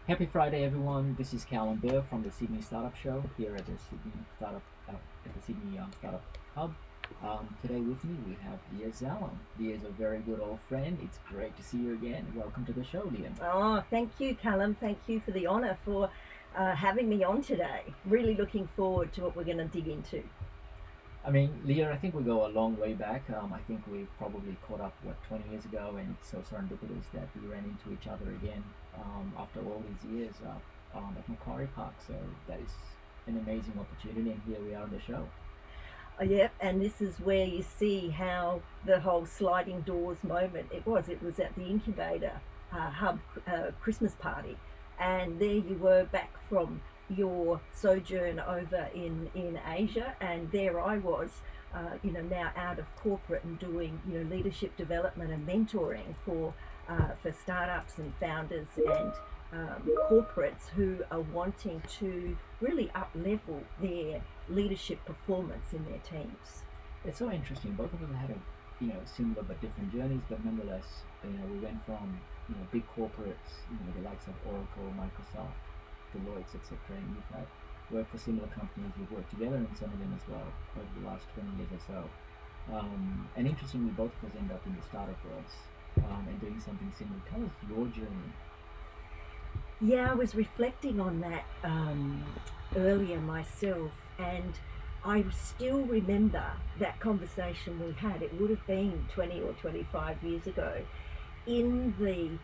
Happy Friday, everyone. This is Callum Bir from the Sydney Startup Show here at the Sydney Startup Hub. Today with me we have Lia Zalums. Lia is a very good old friend. It's great to see you again. Welcome to the show, Lia. Oh, thank you, Callum. Thank you for the honour for having me on today. Really looking forward to what we're going to dig into. I mean, Lia, I think we go a long way back. I think we probably caught up 20 years ago, and it's so serendipitous that we ran into each other again after all these years at Macquarie Park. So that is an amazing opportunity, and here we are on the show. Yeah, and this is where you see how the whole sliding doors moment it was. It was at the incubator hub Christmas party, and there you were back from your sojourn over in Asia, and there I was, now out of corporate and doing leadership development and mentoring for startups and founders and corporates who are wanting to really up level their leadership performance in their teams. It's so interesting. Both of us had similar but different journeys, but nonetheless, we went from big corporates, the likes of Oracle, Microsoft, Deloitte, etc., and we've had worked for similar companies. We've worked together in some of them as well over the last 20 years or so. And interestingly, both of us end up in the startup worlds and doing something similar. Tell us your journey. Yeah, I was reflecting on that earlier myself, and I still remember that conversation we had. It would have been 20 or 25 years ago. In the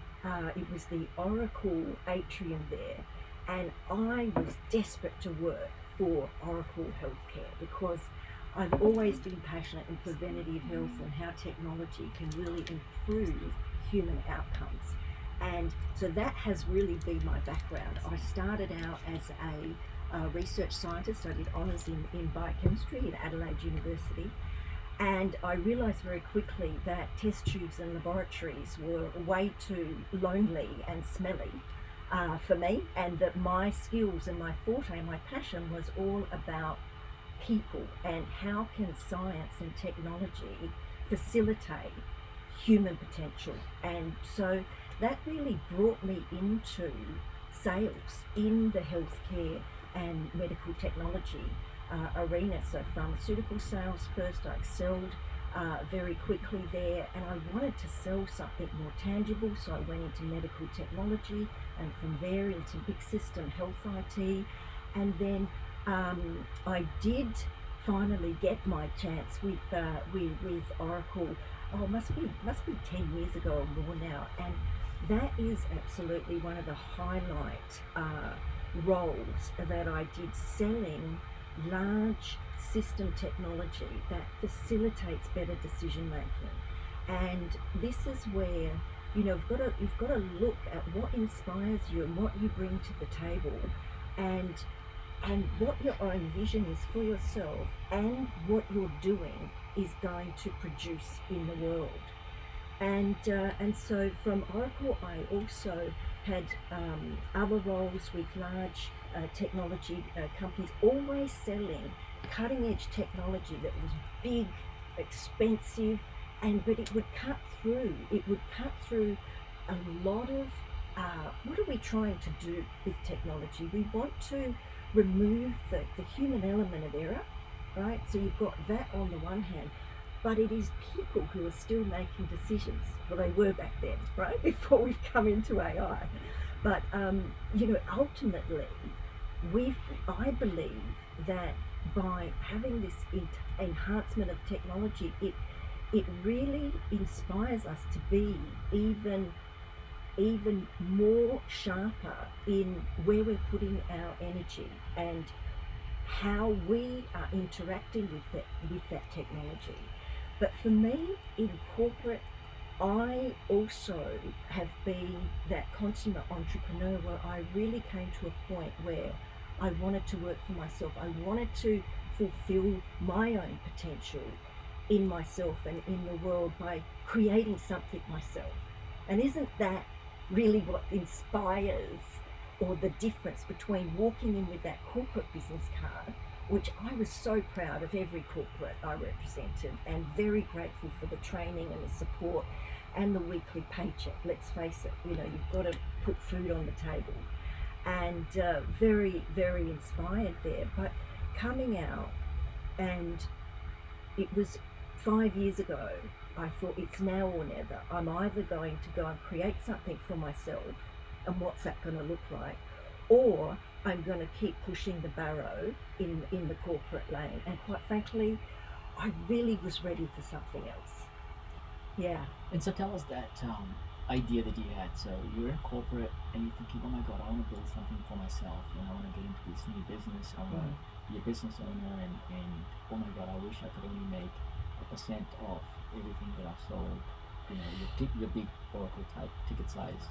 it was the Oracle atrium there, and I was desperate to work for Oracle Healthcare because I've always been passionate in preventative health and how technology can really improve human outcomes. And so that has really been my background. I started out as a research scientist. I did honours in biochemistry at Adelaide University. And I realised very quickly that test tubes and laboratories were way too lonely and smelly for me, and that my skills and my forte, my passion was all about people and how can science and technology facilitate human potential. And so that really brought me into sales in the healthcare and medical technology arena. So pharmaceutical sales first, I excelled very quickly there, and I wanted to sell something more tangible, so I went into medical technology, and from there into big system health IT, and then I did finally get my chance with Oracle. Oh, must be 10 years ago or more now, and that is absolutely one of the highlight roles that I did, selling large system technology that facilitates better decision making. And this is where you've got to look at what inspires you and what you bring to the table, and what your own vision is for yourself, and what you're doing is going to produce in the world. And so from Oracle, I also had other roles with large technology companies, always selling cutting edge technology that was big, expensive, and but it would cut through. It would cut through a lot of what are we trying to do with technology? We want to remove the human element of error, right? So you've got that on the one hand, but it is people who are still making decisions. Well, they were back then, right? Before we've come into AI. But ultimately, I believe that by having this enhancement of technology, it really inspires us to be even more sharper in where we're putting our energy and how we are interacting with that technology. But for me, in corporate, I also have been that consummate entrepreneur where I really came to a point where I wanted to work for myself. I wanted to fulfill my own potential in myself and in the world by creating something myself. And isn't that really what inspires, or the difference between walking in with that corporate business card, which I was so proud of every corporate I represented, and very grateful for the training and the support and the weekly paycheck. Let's face it, you've got to put food on the table. and very, very inspired there. But coming out, and it was 5 years ago, I thought it's now or never. I'm either going to go and create something for myself, and what's that going to look like, or I'm going to keep pushing the barrow in the corporate lane. And quite frankly, I really was ready for something else. Yeah. And so tell us that idea that you had. So you're in corporate and you're thinking, oh my God, I want to build something for myself and I want to get into this new business. I want to be a business owner and oh my God, I wish I could only make a percent of everything that I've sold. You know, your big Oracle type ticket size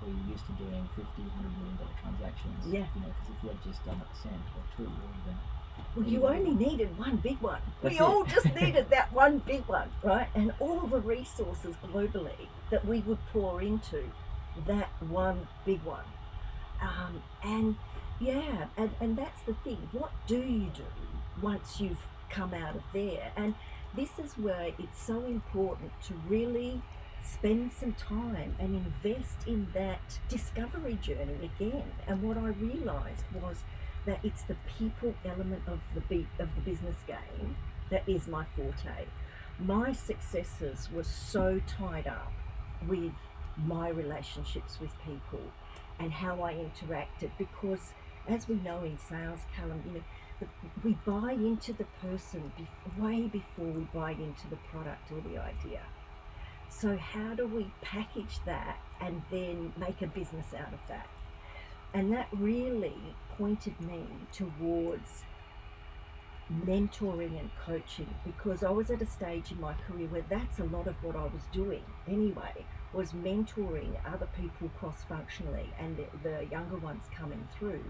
where you're used to doing $50-100 million transactions. Yeah. You know, because if you had just done a percent or two or even Well, you only needed one big one. That's We it. all just needed that one big one, right? And all the resources globally that we would pour into that one big one. And yeah, and that's the thing. What do you do once you've come out of there? And this is where it's so important to really spend some time and invest in that discovery journey again. And what I realized was that it's the people element of the business game that is my forte. My successes were so tied up with my relationships with people and how I interacted, because as we know in sales, Callum, you know, we buy into the person way before we buy into the product or the idea. So how do we package that and then make a business out of that? And that really pointed me towards mentoring and coaching, because I was at a stage in my career where that's a lot of what I was doing anyway, was mentoring other people cross-functionally and the younger ones coming through.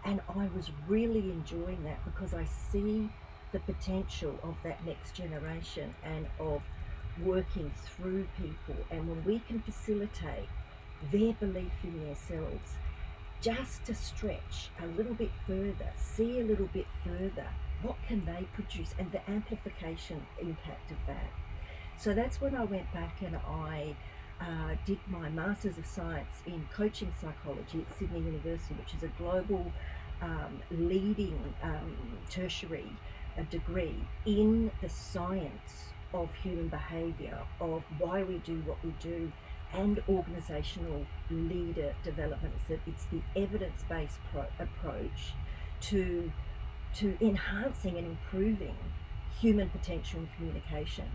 And I was really enjoying that because I see the potential of that next generation and of working through people. And when we can facilitate their belief in themselves, just to stretch a little bit further, see a little bit further, what can they produce, and the amplification impact of that. So that's when I went back and I did my Masters of Science in Coaching Psychology at Sydney University, which is a global leading tertiary degree in the science of human behaviour, of why we do what we do, and organisational leader development. It's the evidence-based approach to enhancing and improving human potential and communication.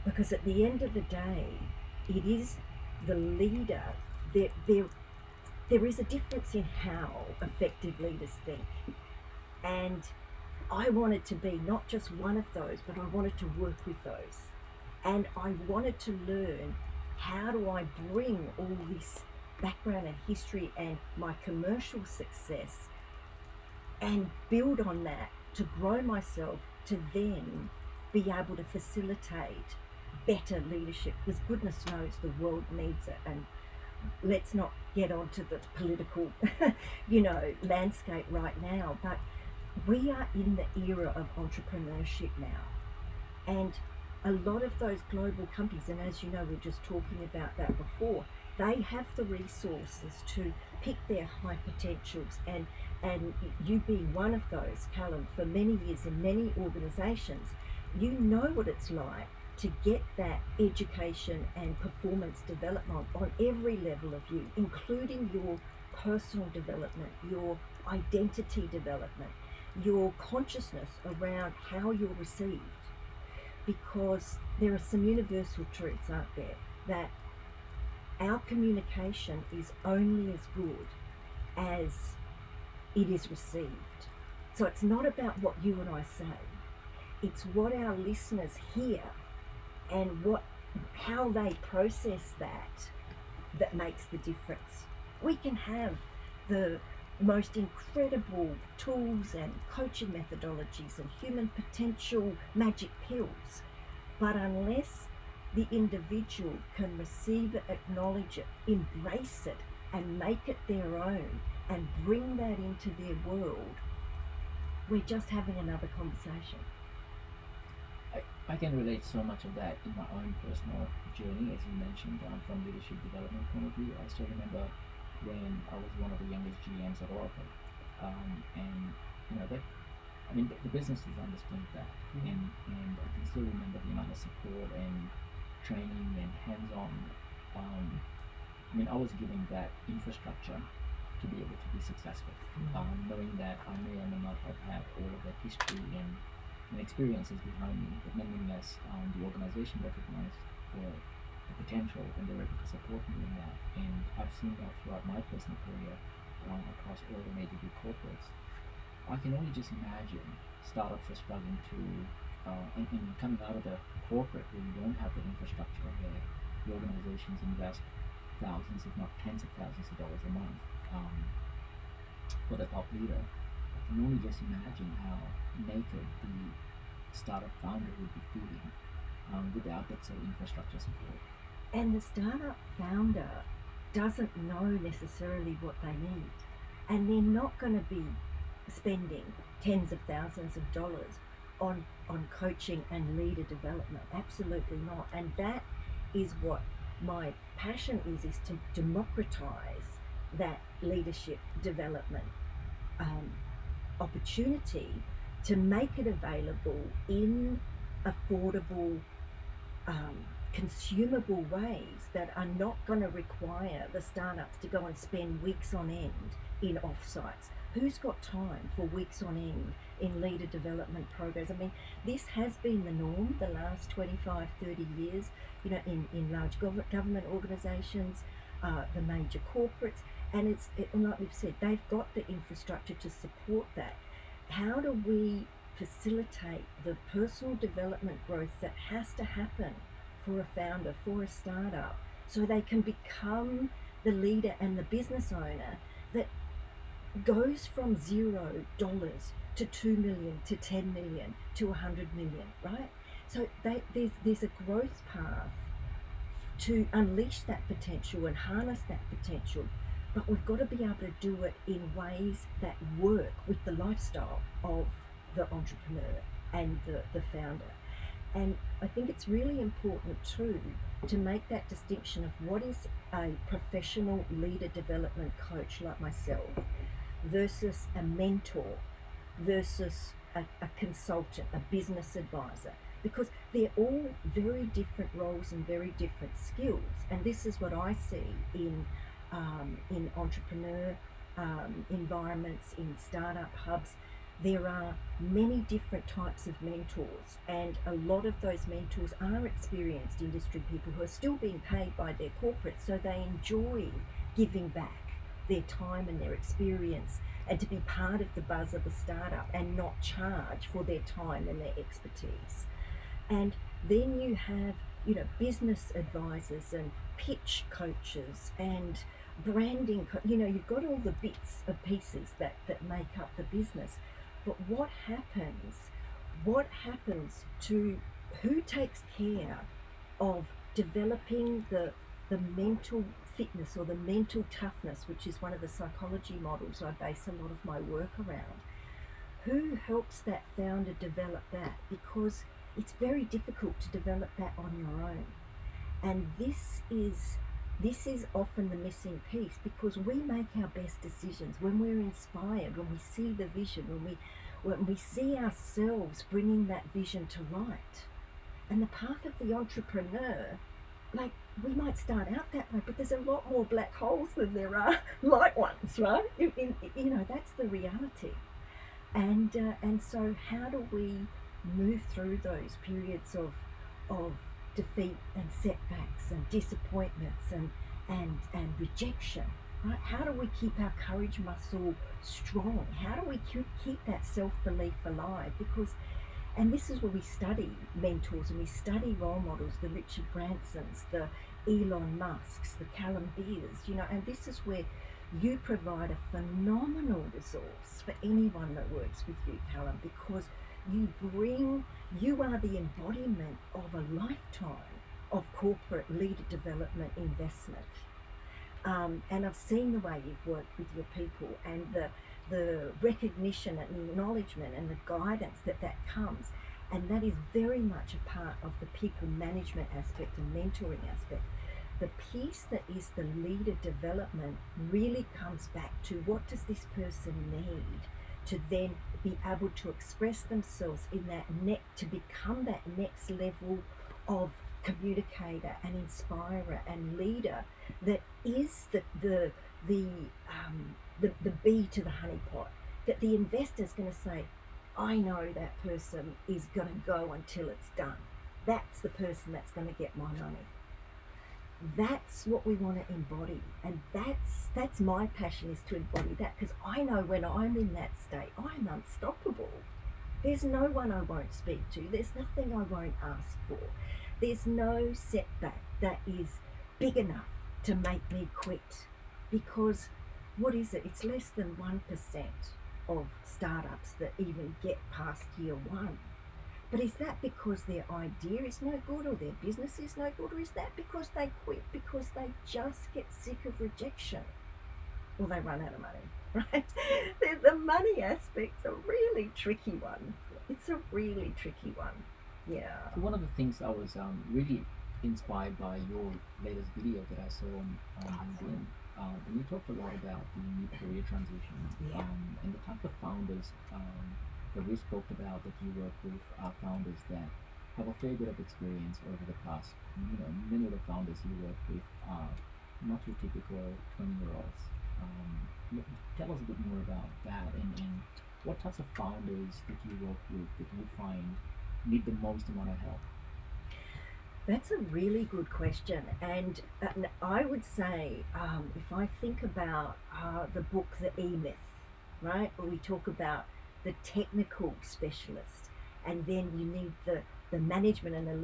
Because at the end of the day, it is the leader. There is a difference in how effective leaders think. And I wanted to be not just one of those, but I wanted to work with those. And I wanted to learn, how do I bring all this background and history and my commercial success and build on that to grow myself, to then be able to facilitate better leadership, because goodness knows the world needs it. And let's not get onto the political landscape right now, but we are in the era of entrepreneurship now. And a lot of those global companies, and as you know, we were just talking about that before, they have the resources to pick their high potentials, and you being one of those, Callum, for many years in many organisations, you know what it's like to get that education and performance development on every level of you, including your personal development, your identity development, your consciousness around how you're received. Because there are some universal truths, aren't there, that our communication is only as good as it is received. So it's not about what you and I say, it's what our listeners hear and how they process that makes the difference. We can have the most incredible tools and coaching methodologies and human potential magic pills, but unless the individual can receive it, acknowledge it, embrace it, and make it their own, and bring that into their world, we're just having another conversation. I can relate so much of that in my own personal journey, as you mentioned, from leadership development point of view. I still remember when I was one of the youngest GMs at Oracle. And that, I mean, the businesses understood that, and I can still remember the amount of support and training and hands-on. I mean, I was given that infrastructure to be able to be successful, knowing that I may or may not have had all of that history and experiences behind me, but nonetheless, the organization recognized the potential and they were able to support me in that. And I've seen that throughout my personal career across all the major big corporates. I can only just imagine startups are struggling to, and coming out of the corporate where you don't have the infrastructure, where the organizations invest thousands, if not tens of thousands of dollars a month for the top leader. I can only just imagine how naked the startup founder would be feeling without that sort of infrastructure support. And the startup founder doesn't know necessarily what they need, and they're not going to be spending tens of thousands of dollars on coaching and leader development. Absolutely not. And that is what my passion is to democratize that leadership development opportunity, to make it available in affordable, consumable ways that are not going to require the startups to go and spend weeks on end in offsites. Who's got time for weeks on end in leader development programs? I mean, this has been the norm the last 25, 30 years, in large government organizations, the major corporates, and like we've said, they've got the infrastructure to support that. How do we facilitate the personal development growth that has to happen for a founder, for a startup, so they can become the leader and the business owner that goes from $0 to 2 million to 10 million to 100 million, right? So there's a growth path to unleash that potential and harness that potential, but we've got to be able to do it in ways that work with the lifestyle of the entrepreneur and the founder. And I think it's really important too to make that distinction of what is a professional leader development coach like myself versus a mentor versus a consultant, a business advisor, because they're all very different roles and very different skills. And this is what I see in entrepreneur environments, in startup hubs. There are many different types of mentors, and a lot of those mentors are experienced industry people who are still being paid by their corporates, so they enjoy giving back their time and their experience and to be part of the buzz of a startup and not charge for their time and their expertise. And then you have, business advisors and pitch coaches and branding, you've got all the bits of pieces that make up the business. But what happens to who takes care of developing the mental fitness or the mental toughness, which is one of the psychology models I base a lot of my work around? Who helps that founder develop that? Because it's very difficult to develop that on your own. And this is often the missing piece, because we make our best decisions when we're inspired, when we see the vision, when we see ourselves bringing that vision to light. And the path of the entrepreneur, like, we might start out that way, but there's a lot more black holes than there are light ones, right? That's the reality. And so how do we move through those periods of defeat and setbacks and disappointments and rejection, right? How do we keep our courage muscle strong? How do we keep that self-belief alive? And this is where we study mentors and we study role models, the Richard Bransons, the Elon Musks, the Callum Birs, and this is where you provide a phenomenal resource for anyone that works with you, Callum, because you are the embodiment of a lifetime of corporate leader development investment. And I've seen the way you've worked with your people and the recognition and acknowledgement and the guidance that comes. And that is very much a part of the people management aspect and mentoring aspect. the piece that is the leader development really comes back to what does this person need to then be able to express themselves in that to become that next level of communicator and inspirer and leader that is the bee to the honeypot, that the investor's going to say, I know that person is going to go until it's done. That's the person that's going to get my money. That's what we want to embody, and that's my passion, is to embody that, because I know when I'm in that state, I'm unstoppable. There's no one I won't speak to. There's nothing I won't ask for. There's no setback that is big enough to make me quit, because what is it? It's less than 1% of startups that even get past year one. But is that because their idea is no good, or their business is no good, or is that because they quit because they just get sick of rejection, or they run out of money, right? The money aspect's a really tricky one. It's a really tricky one. Yeah. So one of the things I was really inspired by your latest video that I saw on LinkedIn, and you talked a lot about the new career transition, Yeah. and the type of founders that we spoke about, that you work with, are founders that have a fair bit of experience over the past. Many of the founders you work with are not your typical 20-year-olds. Tell us a bit more about that, and what types of founders that you work with that you find need the most amount of help. That's a really good question, and I would say, if I think about the book, The EMyth, right, where we talk about the technical specialist, and then you need the management and the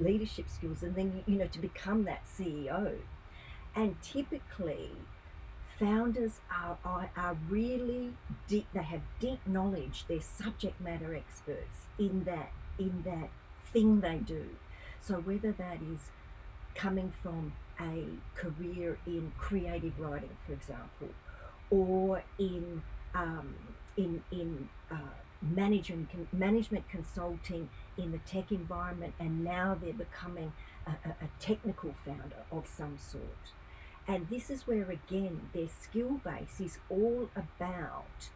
leadership skills, and then to become that CEO. And typically, founders are really deep. They have deep knowledge. They're subject matter experts in that thing they do. So whether that is coming from a career in creative writing, for example, or in management consulting in the tech environment, and now they're becoming a technical founder of some sort. And this is where, again, their skill base is all about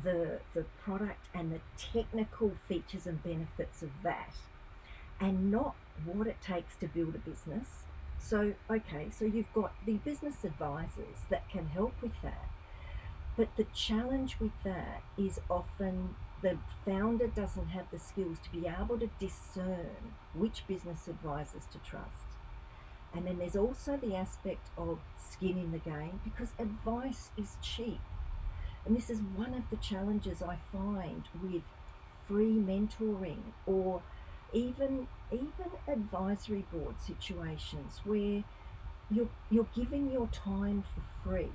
the product and the technical features and benefits of that, and not what it takes to build a business. So, okay, so you've got the business advisors that can help with that. But the challenge with that is often the founder doesn't have the skills to be able to discern which business advisors to trust. And then there's also the aspect of skin in the game, because advice is cheap. And this is one of the challenges I find with free mentoring, or even advisory board situations where you're giving your time for free,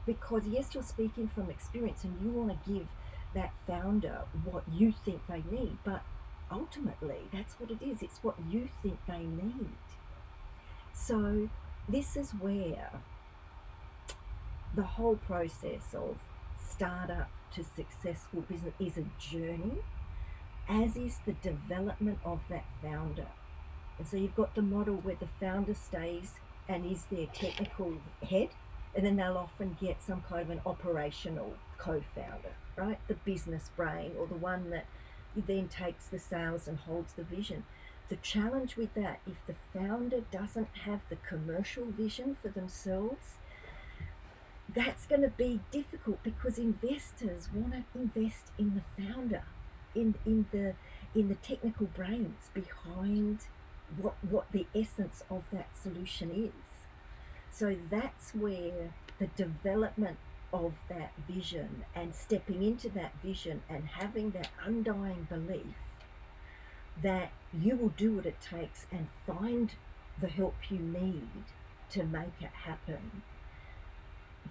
because yes, you're speaking from experience and you want to give that founder what you think they need, but ultimately that's what it is. It's what you think they need. So this is where the whole process of startup to successful business is a journey, as is the development of that founder. And so you've got the model where the founder stays and is their technical head, and then they'll often get some kind of an operational co-founder, right? The business brain, or the one that then takes the sales and holds the vision. The challenge with that, if the founder doesn't have the commercial vision for themselves, that's going to be difficult, because investors want to invest in the founder, in the technical brains behind what the essence of that solution is. So that's where the development of that vision, and stepping into that vision, and having that undying belief that you will do what it takes and find the help you need to make it happen.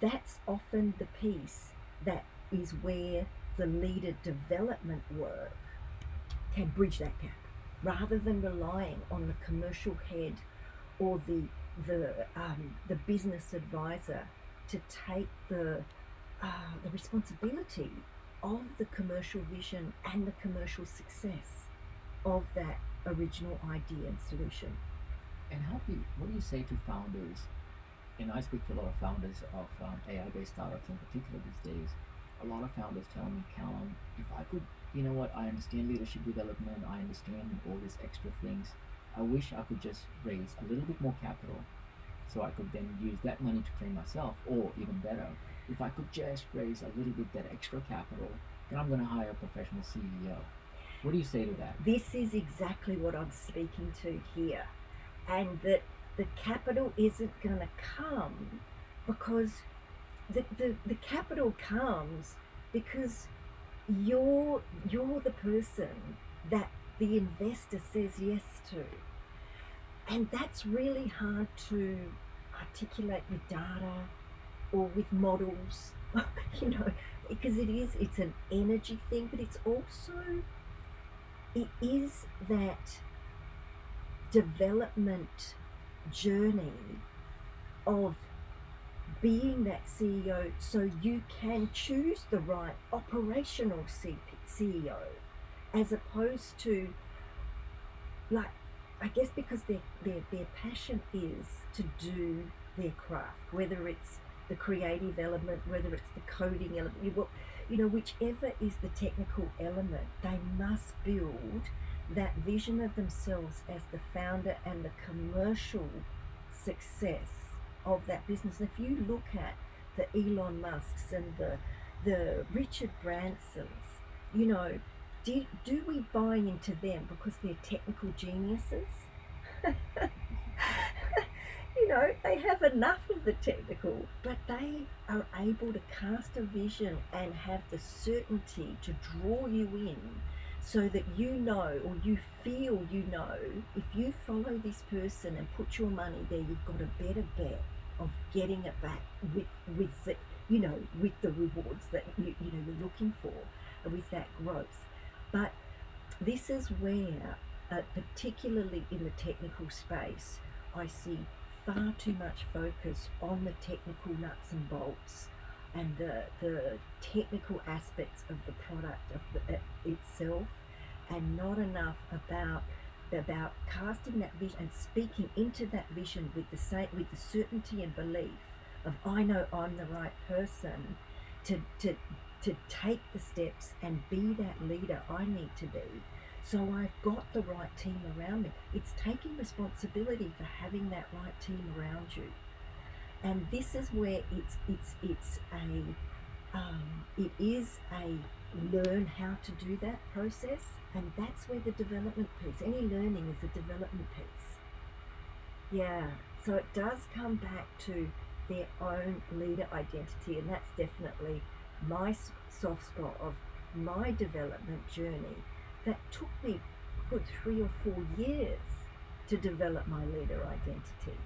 That's often the piece that is where the leader development work can bridge that gap, rather than relying on the commercial head or the business advisor to take the responsibility of the commercial vision and the commercial success of that original idea and solution. And what do you say to founders? And I speak to a lot of founders of AI-based startups in particular these days. A lot of founders tell me, Callum, if I could, you know what, I understand leadership development, I understand all these extra things. I wish I could just raise a little bit more capital so I could then use that money to train myself, or even better, if I could just raise a little bit that extra capital, then I'm going to hire a professional CEO. What do you say to that? This is exactly what I'm speaking to here. And that the capital isn't going to come because the capital comes because you're the person that the investor says yes to. And that's really hard to articulate with data or with models, you know, because it's an energy thing, but it is that development journey of being that CEO so you can choose the right operational CEO as opposed to, like, I guess because their passion is to do their craft, whether it's the creative element, whether it's the coding element, whichever is the technical element, they must build that vision of themselves as the founder and the commercial success of that business. If you look at the Elon Musks and the Richard Bransons, do we buy into them because they're technical geniuses? They have enough of the technical, but they are able to cast a vision and have the certainty to draw you in so that or you feel if you follow this person and put your money there, you've got a better bet of getting it back with the rewards that you're looking for, with that growth. But this is where, particularly in the technical space, I see far too much focus on the technical nuts and bolts and the technical aspects of the product itself, and not enough about casting that vision and speaking into that vision with the certainty and belief of, I know I'm the right person to take the steps and be that leader I need to be. So I've got the right team around me. It's taking responsibility for having that right team around you. And this is where it is a learn how to do that process, and that's where the development piece, any learning is a development piece. Yeah, so it does come back to their own leader identity, and that's definitely my soft spot of my development journey that took me a good 3 or 4 years to develop my leader identity.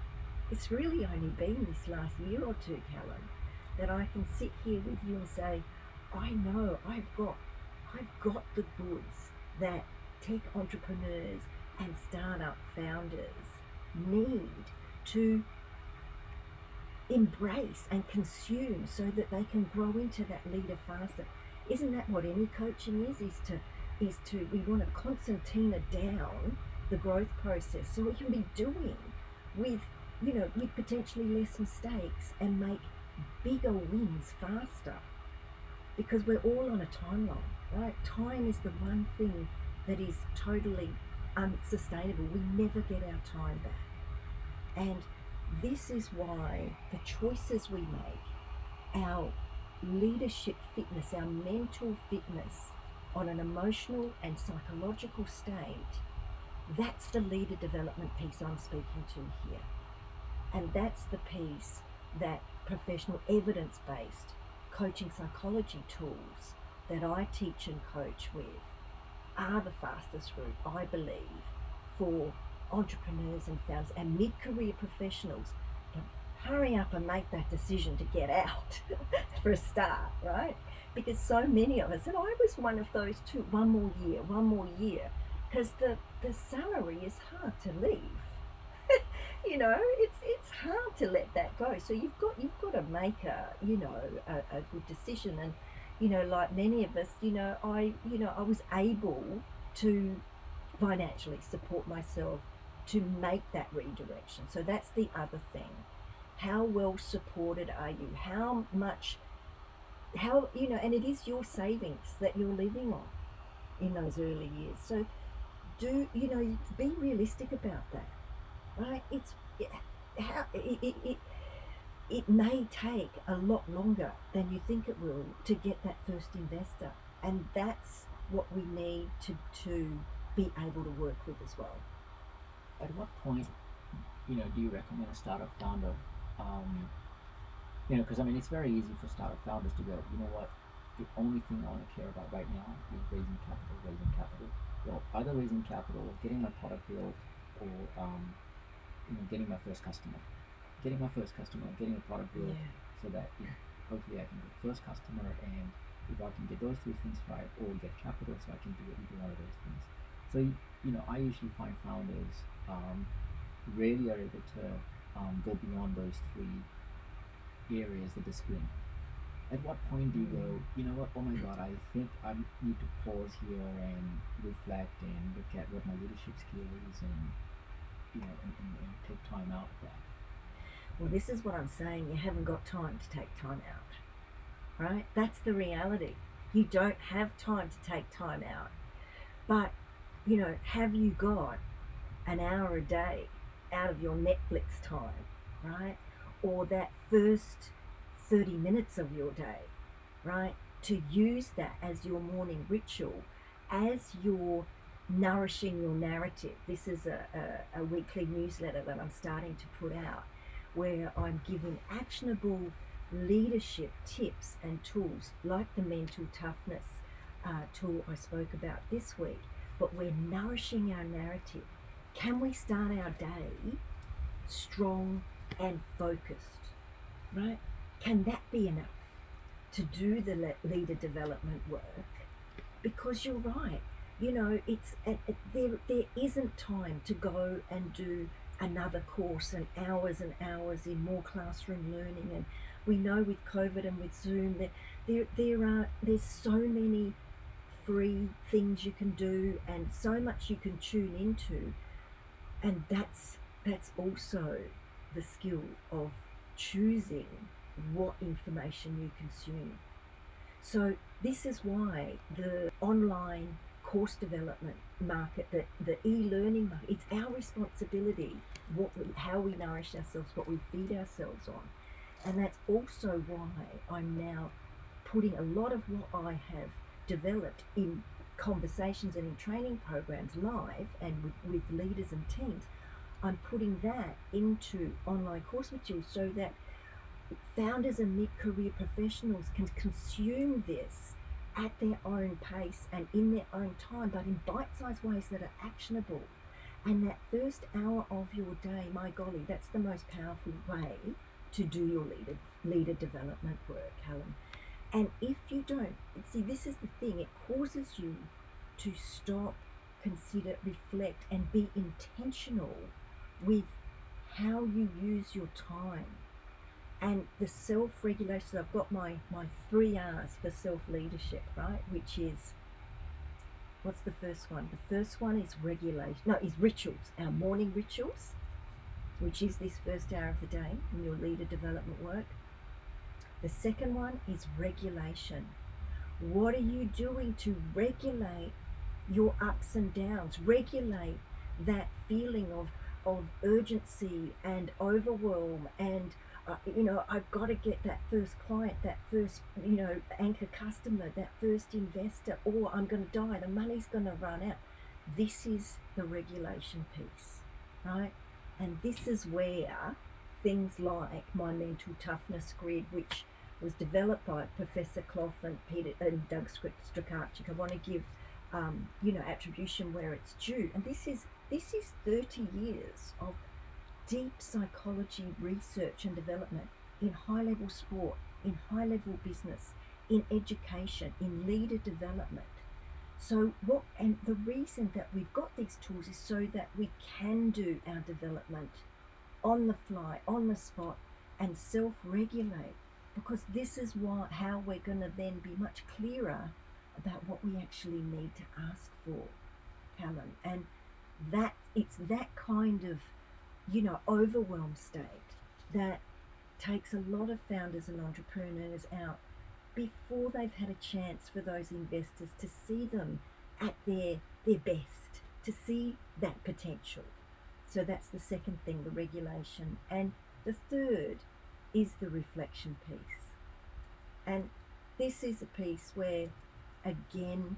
It's really only been this last year or two, Callum, that I can sit here with you and say, I know I've got the goods that tech entrepreneurs and startup founders need to embrace and consume so that they can grow into that leader faster. Isn't that what any coaching is we want to concertina down the growth process so we can be doing with potentially less mistakes and make bigger wins faster, because we're all on a timeline, right? Time is the one thing that is totally unsustainable. We never get our time back. And this is why the choices we make, our leadership fitness, our mental fitness on an emotional and psychological state, that's the leader development piece I'm speaking to here. And that's the piece that professional evidence-based coaching psychology tools that I teach and coach with are the fastest route, I believe, for entrepreneurs and founders and mid-career professionals to hurry up and make that decision to get out for a start, right? Because so many of us, and I was one of those too, one more year, because the salary is hard to leave. It's hard to let that go. So you've got to make a good decision. And like many of us, I was able to financially support myself to make that redirection. So that's the other thing. How well supported are you? How much, how, and it is your savings that you're living on in those early years. So be realistic about that, right? It may take a lot longer than you think it will to get that first investor, and that's what we need to be able to work with as well. At what point, do you recommend a startup founder? Um, because I mean, it's very easy for startup founders to go, you know what, the only thing I want to care about right now is raising capital, raising capital. Well, either raising capital, getting my product built, or getting my first customer, getting a product built, Yeah. so that hopefully I can get first customer, and if I can get those two things right, or get capital, so I can do either one of those things. So I usually find founders rarely are able to go beyond those three areas that they spin. At what point do you go, you know what, oh my god, I think I need to pause here and reflect and look at what my leadership skill is, and and take time out of that? Well, this is what I'm saying. You haven't got time to take time out, right? That's the reality. You don't have time to take time out. But, have you got an hour a day out of your Netflix time, right? Or that first 30 minutes of your day, right? To use that as your morning ritual, as you're nourishing your narrative. This is a weekly newsletter that I'm starting to put out where I'm giving actionable leadership tips and tools like the mental toughness tool I spoke about this week. But we're nourishing our narrative. Can we start our day strong and focused, right? Can that be enough to do the leader development work? Because you're right, there isn't time to go and do another course and hours in more classroom learning. And we know with COVID and with Zoom that there's so many free things you can do and so much you can tune into, and that's also the skill of choosing what information you consume. So this is why the online course development market, the e-learning market, it's our responsibility how we nourish ourselves, what we feed ourselves on. And that's also why I'm now putting a lot of what I have developed in conversations and in training programs live and with leaders and teams. I'm putting that into online course materials so that founders and mid-career professionals can consume this at their own pace and in their own time, but in bite-sized ways that are actionable. And that first hour of your day, my golly, that's the most powerful way to do your leader development work, Callum. And if you don't, see, this is the thing, it causes you to stop, consider, reflect, and be intentional with how you use your time. And the self-regulation, I've got my 3 R's for self-leadership, right? Which is, what's the first one? The first one is is rituals, our morning rituals, which is this first hour of the day in your leader development work. The second one is regulation. What are you doing to regulate your ups and downs? Regulate that feeling of urgency and overwhelm and I've got to get that first client, that first, anchor customer, that first investor, or I'm going to die, the money's going to run out. This is the regulation piece, right? And this is where things like my mental toughness grid, which was developed by Professor Clough and Doug Strakarczyk. I want to give, attribution where it's due. And this is 30 years of deep psychology research and development in high-level sport, in high-level business, in education, in leader development. So and the reason that we've got these tools is so that we can do our development on the fly, on the spot, and self-regulate, because this is how we're going to then be much clearer about what we actually need to ask for, Callum. And that it's that kind of, overwhelmed state that takes a lot of founders and entrepreneurs out before they've had a chance for those investors to see them at their best, to see that potential. So that's the second thing, the regulation. And the third is the reflection piece. And this is a piece where, again,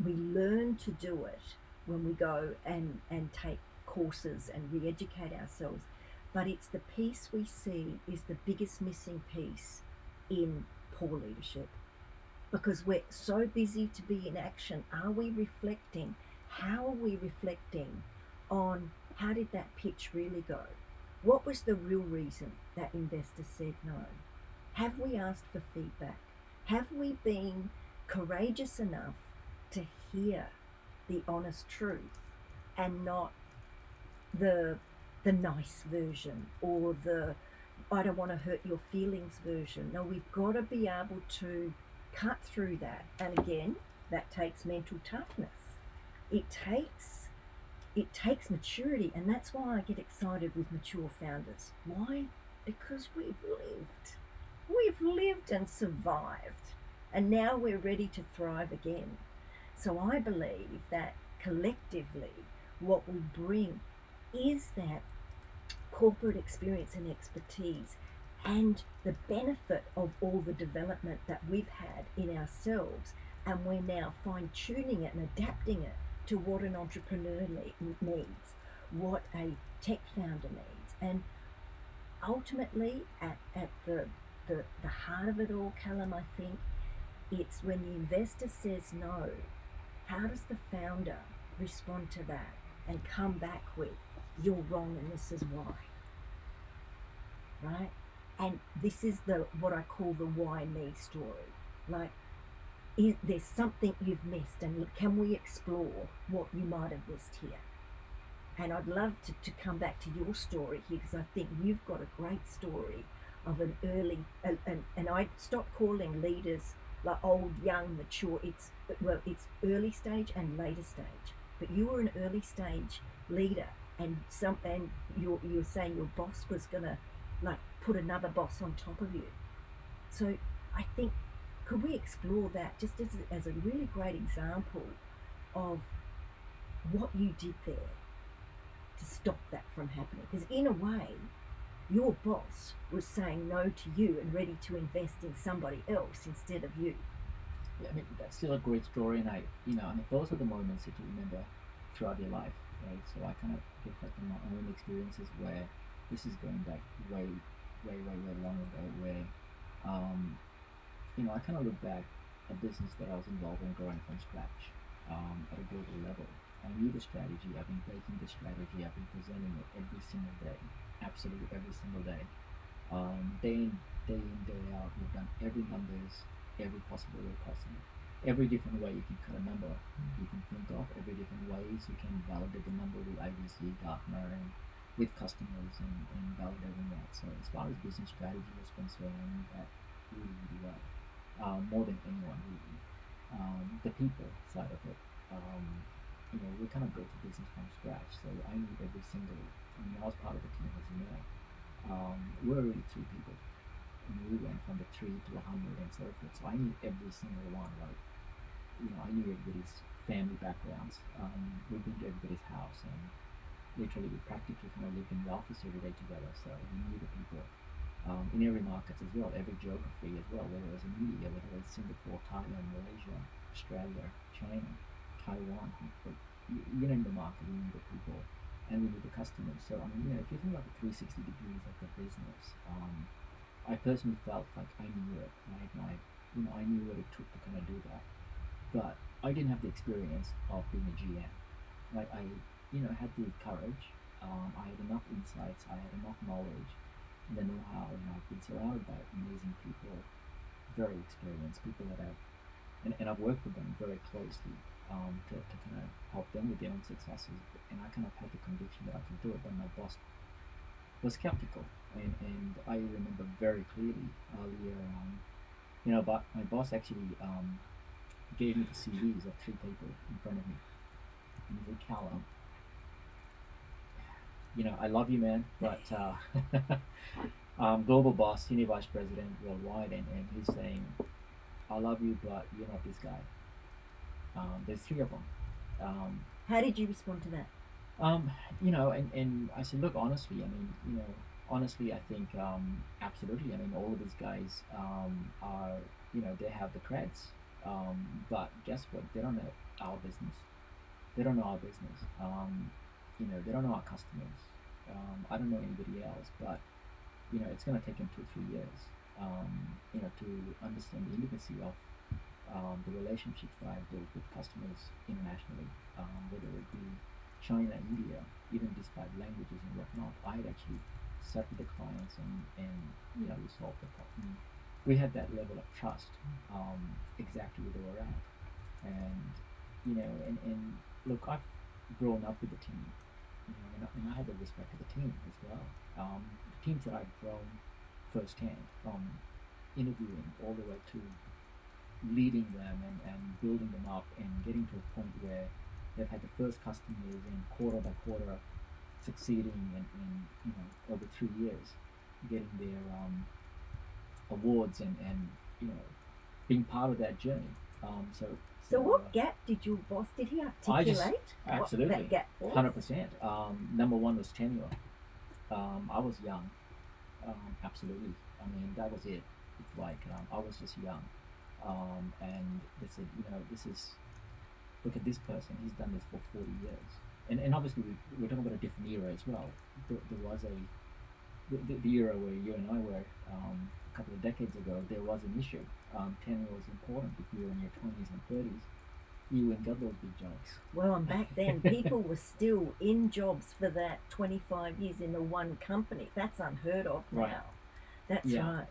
we learn to do it when we go and take courses and re-educate ourselves. But it's the piece we see is the biggest missing piece in poor leadership, because we're so busy to be in action. Are we reflecting? How are we reflecting on how did that pitch really go? What was the real reason that investor said no? Have we asked for feedback? Have we been courageous enough to hear the honest truth and not the nice version or the I don't want to hurt your feelings version? No, we've got to be able to cut through that. And again, that takes mental toughness. It takes maturity, and that's why I get excited with mature founders. Why? Because we've lived and survived, and now we're ready to thrive again. So I believe that collectively what we bring is that corporate experience and expertise and the benefit of all the development that we've had in ourselves, and we're now fine-tuning it and adapting it to what an entrepreneur needs, what a tech founder needs. And ultimately, at the heart of it all, Callum, I think it's when the investor says no, how does the founder respond to that and come back with, you're wrong and this is why, right? And this is what I call the why me story. Like, there's something you've missed, and can we explore what you might have missed here? And I'd love to come back to your story here, because I think you've got a great story of an early, and I stopped calling leaders like old, young, mature. It's early stage and later stage. But you were an early stage leader, and you're saying your boss was gonna like put another boss on top of you. So I think, could we explore that just as a really great example of what you did there to stop that from happening? Because in a way, your boss was saying no to you and ready to invest in somebody else instead of you. Yeah, I mean, that's still a great story, and those are the moments that you remember throughout your life, right? So I kind of reflect on my own experiences where this is going back way, way, way, way long ago, where, I kind of look back a business that I was involved in growing from scratch, at a global level. I knew the strategy, I've been breaking the strategy, I've been presenting it every single day, absolutely every single day. Day in, day out, we've done every numbers, every possible way possible. Every different way you can cut a number you can think of, every different ways you can validate the number with IVC, Gartner, and with customers, and validating that. So as far as business strategy was concerned, I knew that really, really well. More than anyone, really. The people side of it, we kind of built a business from scratch, so I knew every single. I was part of the team, as you know. We were really three people, and we went from the 3 to 100 and so forth. So I knew every single one. Like, I knew everybody's family backgrounds. We've been to everybody's house, and literally we practically kind of lived in the office every day together. So we knew the people. In every market as well, every geography as well, whether it was in India, whether it was Singapore, Thailand, Malaysia, Australia, China, Taiwan, but you name the market, we knew the people, and we knew the customers. So if you think about the 360 degrees of the business, I personally felt like I knew it, right? I knew what it took to kind of do that, but I didn't have the experience of being a GM. Like, I had the courage, I had enough insights, I had enough knowledge, the know-how, and I've been surrounded by amazing people, very experienced people that and I've worked with them very closely, to kind of help them with their own successes, and I kind of had the conviction that I could do it, but my boss was skeptical, and I remember very clearly earlier, but my boss actually gave me the CVs of 3 people in front of me, and he said, Callum, I love you, man, but global boss, senior vice president worldwide, and he's saying, I love you, but you're not this guy. There's three of them. Um, How did you respond to that? Um, and I said, look, honestly, I mean, honestly, I think, absolutely. I mean, all of these guys, are, they have the creds. But guess what? They don't know our business. They don't know our business. They don't know our customers. I don't know anybody else, but, it's going to take them 2, 3 years, to understand the intimacy of, the relationships that I built with customers internationally, whether it be China, India, even despite languages and whatnot, I had actually sat with the clients and we solved the problem. We had that level of trust, exactly where they were at. And look, I've grown up with the team, and I have the respect of the team as well. The teams that I've grown firsthand, from interviewing all the way to leading them and building them up and getting to a point where they've had the first customers and quarter by quarter succeeding in over 3 years, getting their awards and you know being part of that journey. So So, what gap did your boss, did he I just articulate what absolutely that gap was? 100%. Number one was tenure. I was young. Absolutely. I mean, that was it. It's like, I was just young. And they said, this is, look at this person. He's done this for 40 years. And obviously, we're talking about a different era as well. There was the era where you and I were, a couple of decades ago, there was an issue. Tenure was important. If you were in your 20s and 30s, you ain't got those big jobs. Well, and back then, people were still in jobs for that 25 years in the one company. That's unheard of now. Right. That's Yeah.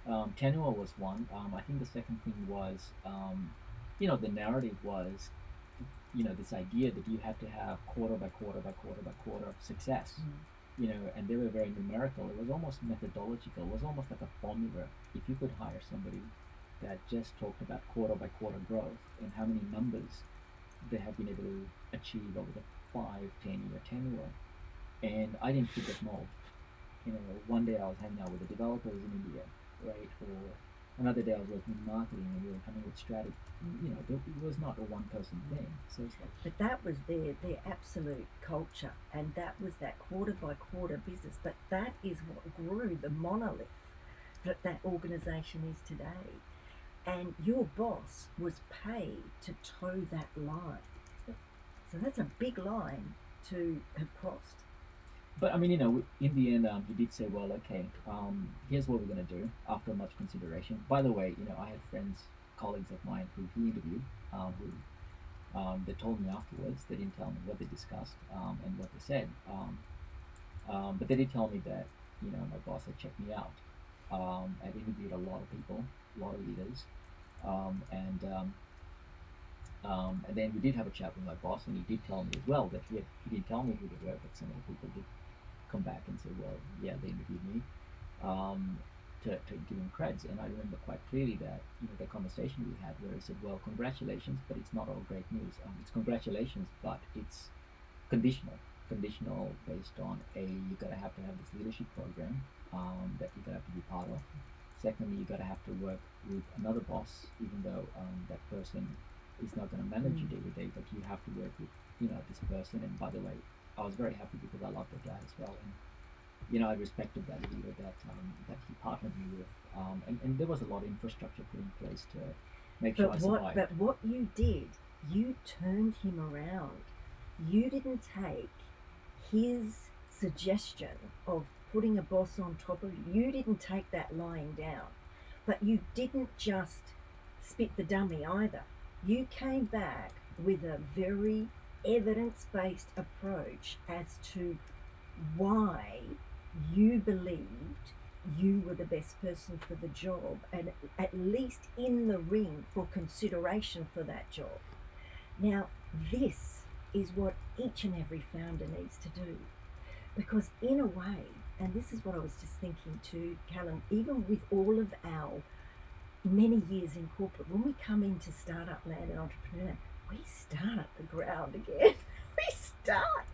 right. Tenure was one. I think the second thing was, the narrative was, this idea that you had to have quarter by quarter by quarter by quarter success, and they were very numerical. It was almost methodological. It was almost like a formula. If you could hire somebody that just talked about quarter by quarter growth and how many numbers they have been able to achieve over the 5, 10 year tenure, and I didn't fit that mold. One day I was hanging out with the developers in India, right? Or another day I was working in marketing and we were coming with strategy. It was not a one person thing. So it's like, But that was their absolute culture, and that was that quarter by quarter business. But that is what grew the monolith that organisation is today. And your boss was paid to toe that line. So that's a big line to have crossed. but I mean, in the end, he did say, well, okay, here's what we're going to do after much consideration. By the way, I had friends, colleagues of mine who he interviewed, who they told me afterwards. They didn't tell me what they discussed, and what they said. But they did tell me that, my boss had checked me out. I'd interviewed a lot of people, a lot of leaders, and then we did have a chat with my boss, and he did tell me as well that he didn't tell me who they were, but some of the people did come back and say, well, yeah, they interviewed me, to give him creds. And I remember quite clearly that, the conversation we had where he said, well, congratulations, but it's not all great news. It's congratulations, but it's conditional. Conditional based on you gotta have to have this leadership program, that you gotta have to be part of. Secondly, you gotta have to work with another boss, even though, that person is not gonna manage you day to day, but you have to work with, this person. And by the way, I was very happy because I loved the guy as well, and I respected that leader that he partnered me with, and there was a lot of infrastructure put in place to make sure I survived. But what you did, you turned him around. You didn't take his suggestion of putting a boss on top of you. You didn't take that lying down, but you didn't just spit the dummy either. You came back with a very evidence-based approach as to why you believed you were the best person for the job, and at least in the ring for consideration for that job. Now, this is what each and every founder needs to do, because in a way, and this is what I was just thinking too, Callum, even with all of our many years in corporate, when we come into startup land and entrepreneur, we start at the ground again. We start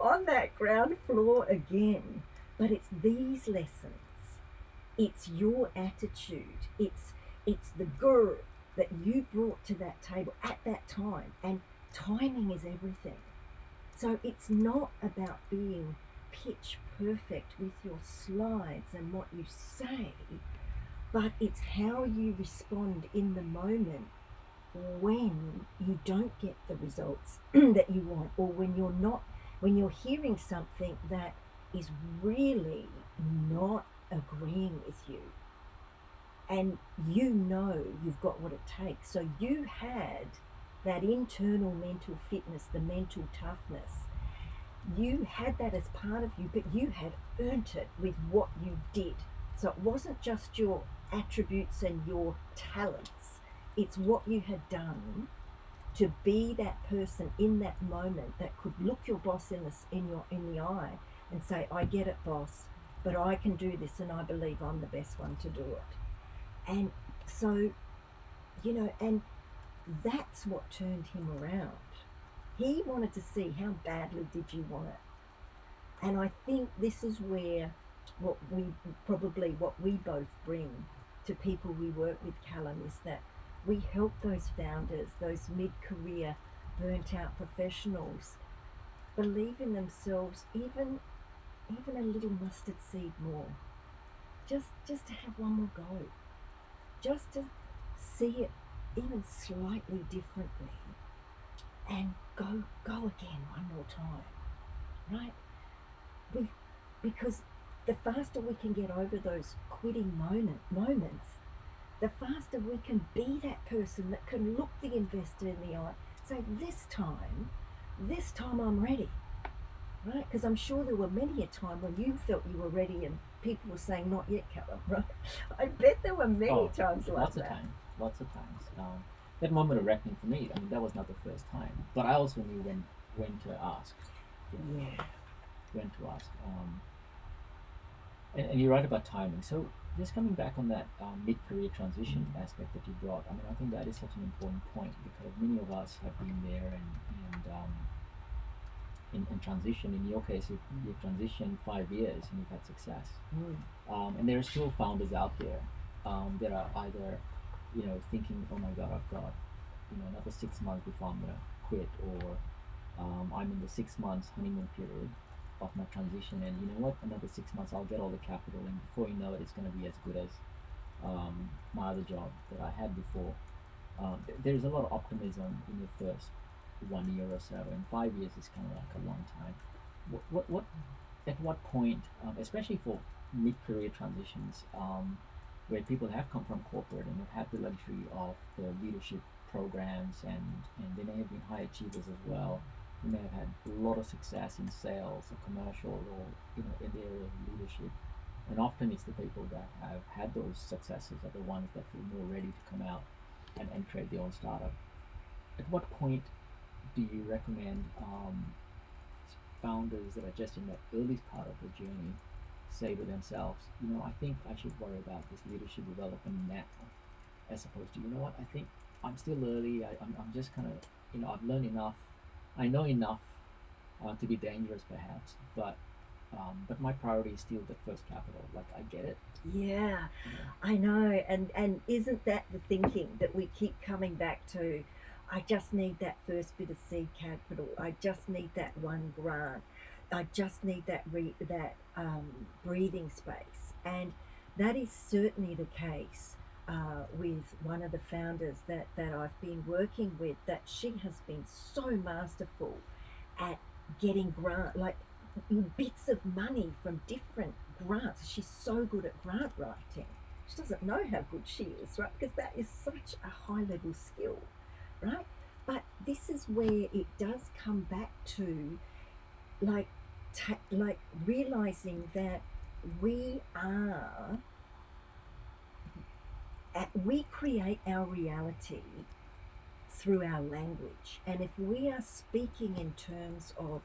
on that ground floor again. But it's these lessons. It's your attitude. It's the grr that you brought to that table at that time. And timing is everything. So it's not about being pitch perfect with your slides and what you say, but it's how you respond in the moment when you don't get the results that you want, or when you're hearing something that is really not agreeing with you, and you've got what it takes. So you had that internal mental fitness, the mental toughness. You had that as part of you, but you had earned it with what you did. So it wasn't just your attributes and your talents, it's what you had done to be that person in that moment that could look your boss in the eye and say, I get it, boss, but I can do this and I believe I'm the best one to do it. And so, and that's what turned him around. He wanted to see how badly did you want it. And I think this is where what we both bring to people we work with, Callum, is that we help those founders, those mid-career burnt out professionals, believe in themselves even a little mustard seed more. Just to have one more go. Just to see it even slightly differently and go again one more time. Right? Because the faster we can get over those quitting moments, the faster we can be that person that can look the investor in the eye, say, this time I'm ready, right? Because I'm sure there were many a time when you felt you were ready and people were saying, not yet, Callum, right? I bet there were many times like that. Lots of times. That moment of reckoning for me, I mean, that was not the first time, but I also knew when to ask. Yeah. When to ask. And you're right about timing. So just coming back on that mid-career transition aspect that you brought, I mean, I think that is such an important point because many of us have been there and in transition. In your case, you've transitioned 5 years and you've had success. And there are still founders out there that are either, thinking, oh my God, I've got, another 6 months before I'm gonna quit, or I'm in the 6 months honeymoon period of my transition, and you know what? Another 6 months, I'll get all the capital, and before you know it, it's going to be as good as my other job that I had before. There's a lot of optimism in your first 1 year or so, and 5 years is kind of like a long time. What at what point, especially for mid-career transitions, where people have come from corporate and have had the luxury of the leadership programs, and they may have been high achievers as well. They may have had a lot of success in sales or commercial or in the area of leadership. And often it's the people that have had those successes are the ones that feel more ready to come out and create their own startup. At what point do you recommend founders that are just in that early part of the journey say to themselves, I think I should worry about this leadership development now, as opposed to, I think I'm still early. I'm just kind of, I've learned enough. I know enough to be dangerous, perhaps, but my priority is still the first capital. Like, I get it. Yeah, I know. And isn't that the thinking that we keep coming back to? I just need that first bit of seed capital. I just need that one grant. I just need that breathing space. And that is certainly the case with one of the founders that I've been working with, that she has been so masterful at getting like bits of money from different grants. She's so good at grant writing. She doesn't know how good she is, right? Because that is such a high level skill, right? But this is where it does come back to like realizing that we create our reality through our language. And if we are speaking in terms of,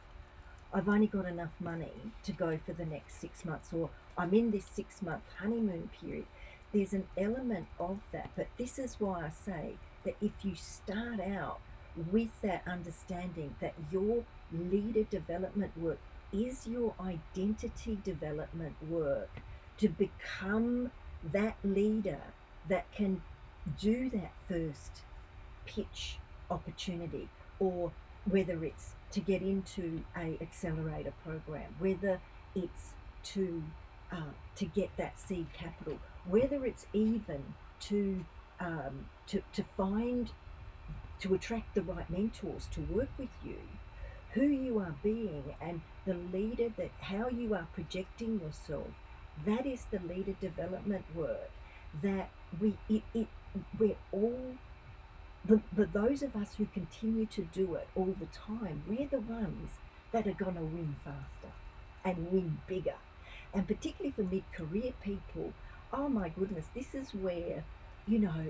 I've only got enough money to go for the next 6 months, or I'm in this 6-month honeymoon period, there's an element of that. But this is why I say that if you start out with that understanding that your leader development work is your identity development work to become that leader that can do that first pitch opportunity, or whether it's to get into a accelerator program, whether it's to get that seed capital, whether it's even to find, to attract the right mentors to work with you, who you are being and the leader, that how you are projecting yourself. That is the leader development work that we're all, those of us who continue to do it all the time, we're the ones that are going to win faster and win bigger. And particularly for mid-career people, oh my goodness, this is where,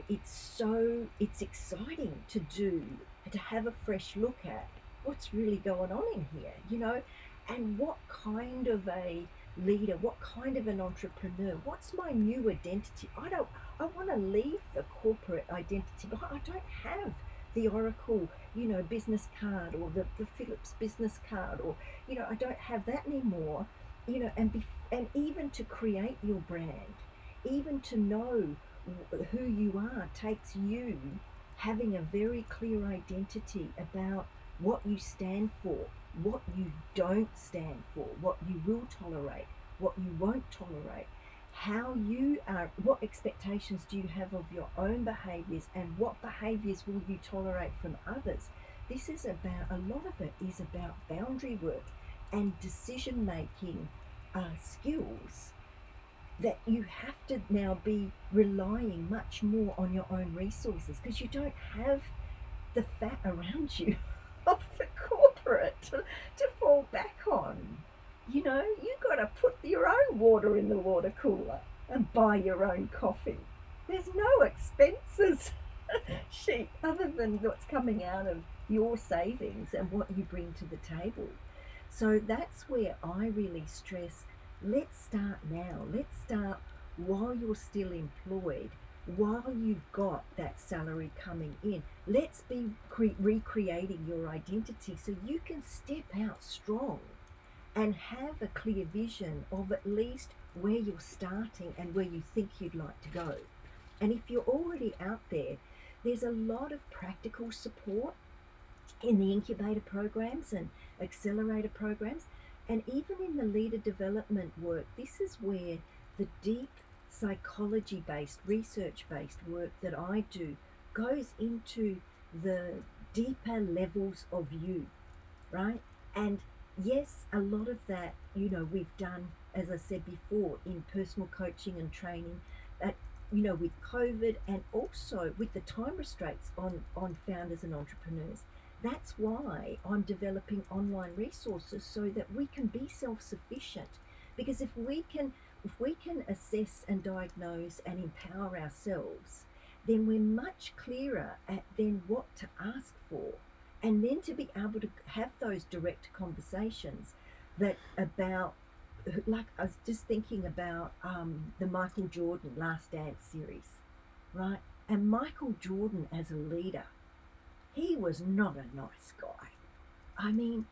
it's exciting to do, to have a fresh look at what's really going on in here, and what kind of a leader, what kind of an entrepreneur, what's my new identity. I want to leave the corporate identity, but I don't have the Oracle, business card, or the Philips business card, or, I don't have that anymore, and even to create your brand, even to know who you are, takes you having a very clear identity about what you stand for, what you don't stand for, what you will tolerate, what you won't tolerate, how you are, what expectations do you have of your own behaviors, and what behaviors will you tolerate from others. This is about, a lot of it is about boundary work and decision making skills, that you have to now be relying much more on your own resources, because you don't have the fat around you of the corporate to fall back on. You got to put your own water in the water cooler and buy your own coffee. There's no expenses sheet other than what's coming out of your savings and what you bring to the table. So that's where I really stress, let's start now. Let's start while you're still employed, while you've got that salary coming in. Let's be recreating your identity so you can step out strong and have a clear vision of at least where you're starting and where you think you'd like to go. And if you're already out there, there's a lot of practical support in the incubator programs and accelerator programs, and even in the leader development work. This is where the deep psychology-based, research-based work that I do goes into the deeper levels of you, right? And yes, a lot of that, we've done, as I said before, in personal coaching and training, that, with COVID, and also with the time restraints on founders and entrepreneurs. That's why I'm developing online resources so that we can be self-sufficient. Because if we can assess and diagnose and empower ourselves, then we're much clearer at then what to ask for, and then to be able to have those direct conversations that about, like I was just thinking about the Michael Jordan Last Dance series, right? And Michael Jordan as a leader, he was not a nice guy. I mean,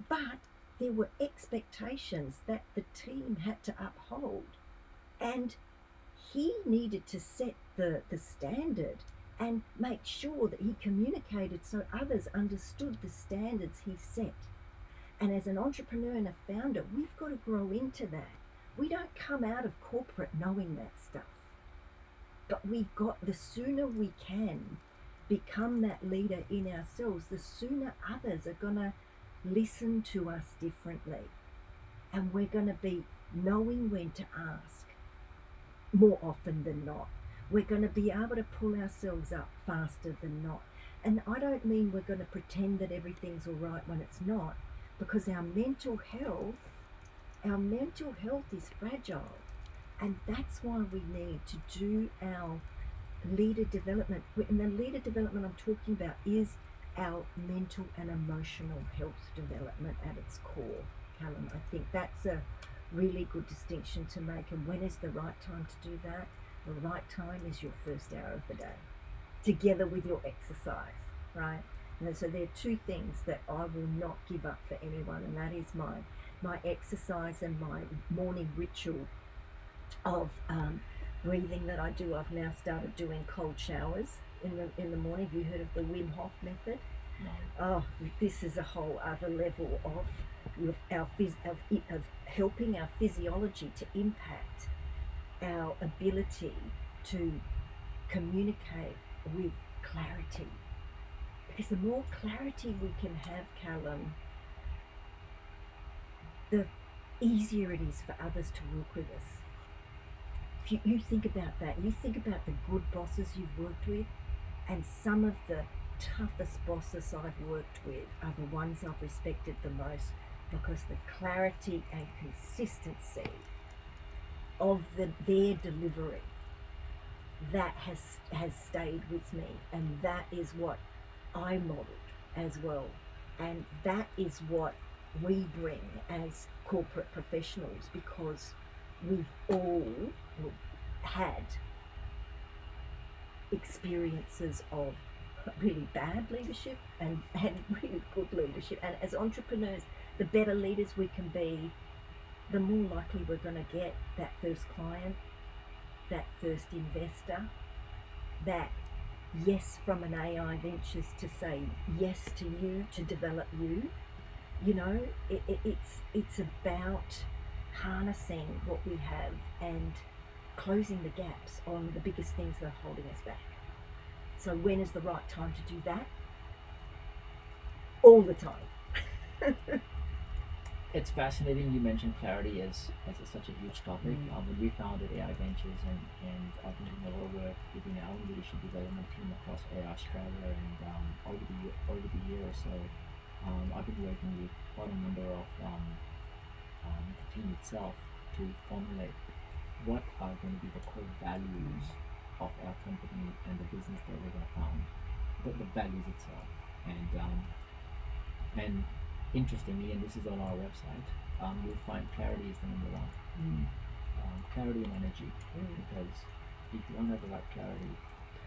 but there were expectations that the team had to uphold, and he needed to set the standard and make sure that he communicated so others understood the standards he set. And as an entrepreneur and a founder, we've got to grow into that. We don't come out of corporate knowing that stuff, but we've got, the sooner we can become that leader in ourselves, the sooner others are going to listen to us differently, and we're going to be knowing when to ask more often than not. We're going to be able to pull ourselves up faster than not. And I don't mean we're going to pretend that everything's all right when it's not, because our mental health is fragile. And that's why we need to do our leader development. And the leader development I'm talking about is our mental and emotional health development at its core, Callum. I think that's a really good distinction to make. And when is the right time to do that? The right time is your first hour of the day, together with your exercise, right? And so there are two things that I will not give up for anyone, and that is my exercise and my morning ritual of breathing that I do. I've now started doing cold showers in the morning. Have you heard of the Wim Hof method? No. Oh, this is a whole other level of helping our physiology to impact our ability to communicate with clarity. Because the more clarity we can have, Callum, the easier it is for others to work with us. If you think about that, you think about the good bosses you've worked with, and some of the toughest bosses I've worked with are the ones I've respected the most, because the clarity and consistency of their delivery, that has stayed with me, and that is what I modeled as well, and that is what we bring as corporate professionals, because we've all had experiences of really bad leadership and really good leadership. And as entrepreneurs, the better leaders we can be, the more likely we're going to get that first client, that first investor, that yes from an AI Ventures to say yes to you, to develop you. You know, it's about harnessing what we have and closing the gaps on the biggest things that are holding us back. So when is the right time to do that? All the time. It's fascinating you mentioned clarity as such a huge topic. When we founded AI Ventures, and I've been doing a lot of work within our own leadership development team across AI Australia, and over the year or so, I've been working with quite a number of the team itself to formulate what are going to be the core values of our company and the business that we're going to found, the values itself. And interestingly, and this is on our website, you'll find clarity is the number one. Clarity and energy, because if you don't have the right clarity,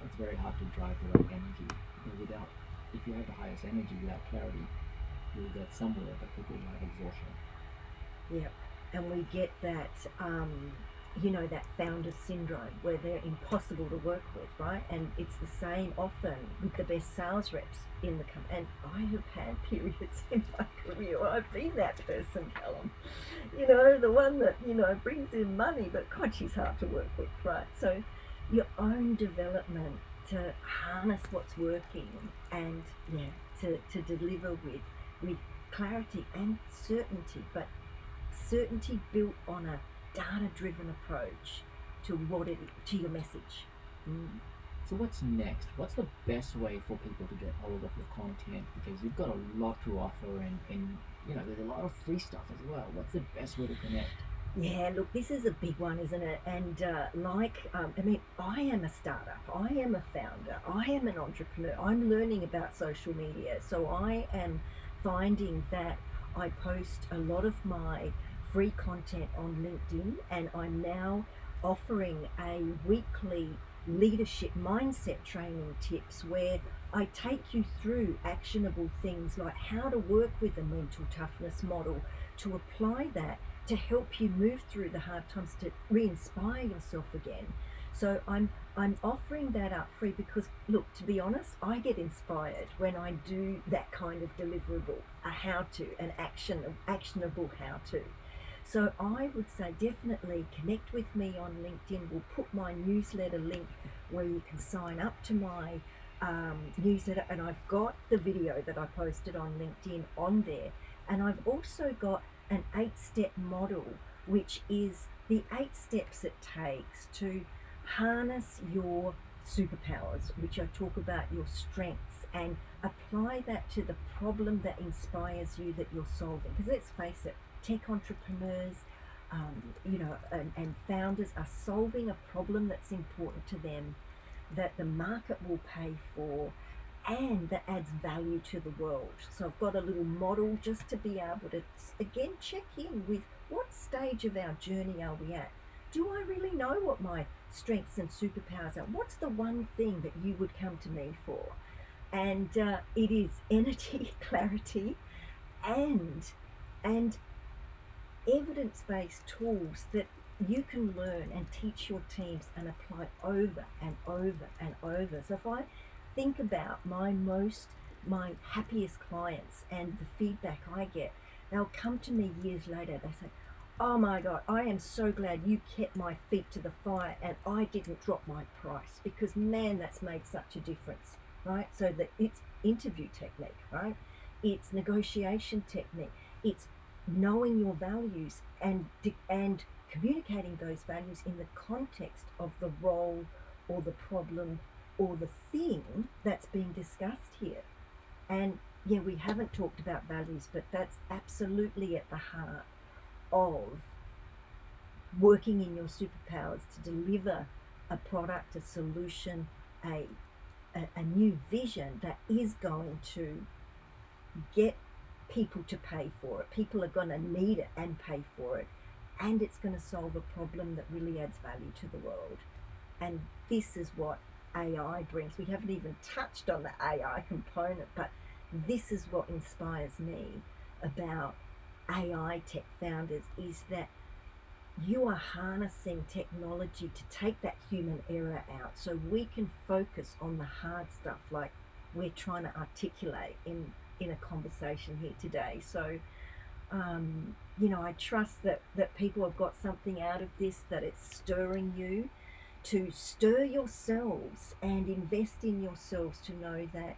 it's very hard to drive the right energy. Because if you have the highest energy without clarity, you'll get somewhere, but people will have exhaustion. Yeah, and we get that, that founder syndrome where they're impossible to work with, right? And it's the same often with the best sales reps in the company. And I have had periods in my career where I've been that person, Callum. The one that, brings in money, but God, she's hard to work with, right? So your own development to harness what's working and, to deliver with clarity and certainty, but certainty built on a data-driven approach to your message. So what's next? What's the best way for people to get hold of your content? Because you've got a lot to offer, and there's a lot of free stuff as well. What's the best way to connect? Yeah, look, this is a big one, isn't it? And I am a startup, I am a founder, I am an entrepreneur, I'm learning about social media. So I am finding that I post a lot of my free content on LinkedIn, and I'm now offering a weekly leadership mindset training tips where I take you through actionable things like how to work with a mental toughness model, to apply that to help you move through the hard times, to re-inspire yourself again. So I'm offering that up free because, look, to be honest, I get inspired when I do that kind of deliverable, a how-to, an actionable how-to. So I would say definitely connect with me on LinkedIn. We'll put my newsletter link where you can sign up to my newsletter, and I've got the video that I posted on LinkedIn on there. And I've also got an 8-step model, which is the 8 steps it takes to harness your superpowers, which I talk about your strengths, and apply that to the problem that inspires you that you're solving. Because let's face it, tech entrepreneurs, and founders are solving a problem that's important to them, that the market will pay for, and that adds value to the world. So I've got a little model just to be able to, again, check in with what stage of our journey are we at. Do I really know what my strengths and superpowers are? What's the one thing that you would come to me for? And it is energy, clarity, and and evidence-based tools that you can learn and teach your teams and apply over and over and over. So if I think about my happiest clients and the feedback I get, they'll come to me years later. They say, "Oh my God, I am so glad you kept my feet to the fire and I didn't drop my price, because man, that's made such a difference." Right? So that it's interview technique, right? It's negotiation technique. It's knowing your values and communicating those values in the context of the role or the problem or the thing that's being discussed here. And yeah, we haven't talked about values, but that's absolutely at the heart of working in your superpowers to deliver a product, a solution, a new vision that is going to get people to pay for it. People are going to need it and pay for it. And it's going to solve a problem that really adds value to the world. And this is what AI brings. We haven't even touched on the AI component, but this is what inspires me about AI tech founders, is that you are harnessing technology to take that human error out so we can focus on the hard stuff like we're trying to articulate in a conversation here today. So I trust that people have got something out of this, that it's stirring you to stir yourselves and invest in yourselves, to know that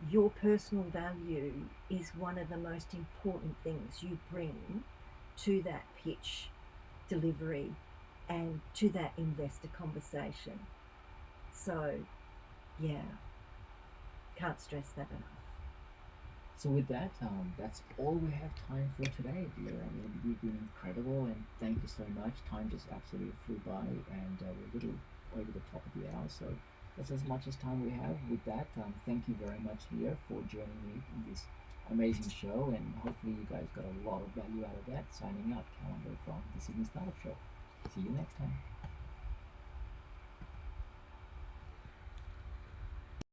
your personal value is one of the most important things you bring to that pitch delivery and to that investor conversation. So yeah, can't stress that enough. So with that, that's all we have time for today, dear. I mean, you've been incredible, and thank you so much. Time just absolutely flew by, and we're a little over the top of the hour, so that's as much as time we have. With that, thank you very much, Lia, for joining me in this amazing show, and hopefully you guys got a lot of value out of that. Signing out, Callum Bir from the Sydney Startup Show. See you next time.